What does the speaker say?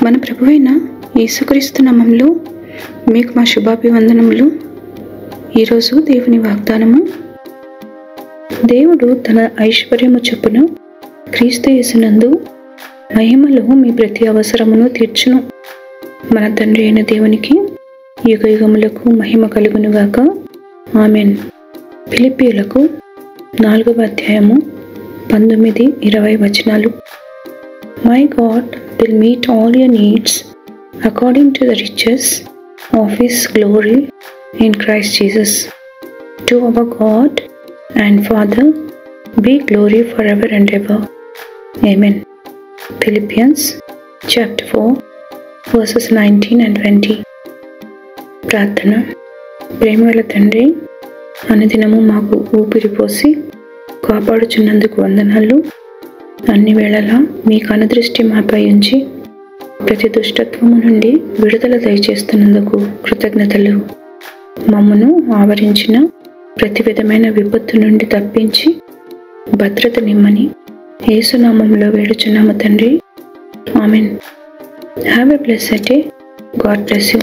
మన ప్రభువైన యేసుక్రీస్తు నామములో మీకు మా శుభాభివందనములు. ఈరోజు దేవుని వాగ్దానము. దేవుడు తన ఐశ్వర్యము చొప్పున క్రీస్తు యేసునందు మహిమలో మీ ప్రతి అవసరమును తీర్చును. మన తండ్రి అయిన దేవునికి యుగ యుగములకు మహిమ కలుగునుగాక. ఆమెన్. ఫిలిప్పీయులకు 4వ అధ్యాయము 19-20 వచనాలు. My God will meet all your needs according to the riches of His glory in Christ Jesus. To our God and Father be glory forever and ever. Amen. Philippians chapter 4 verses 19 and 20. ప్రార్థన. ప్రేమగల తండ్రి, అనుదినము మాకు ఊపిరి పోసి కాపాడుచున్నందుకు వందనాలు. అన్ని వేళలా మీ కనుదృష్టి మాపై ఉంచి ప్రతి దుష్టత్వము నుండి విడుదల దయచేస్తున్నందుకు కృతజ్ఞతలు. మమ్మను ఆవరించిన ప్రతి విధమైన విపత్తు నుండి తప్పించి భద్రత నిమ్మని యేసునామములో వేడుచున్నాము తండ్రి. Amen. Have a blessed day. God bless you.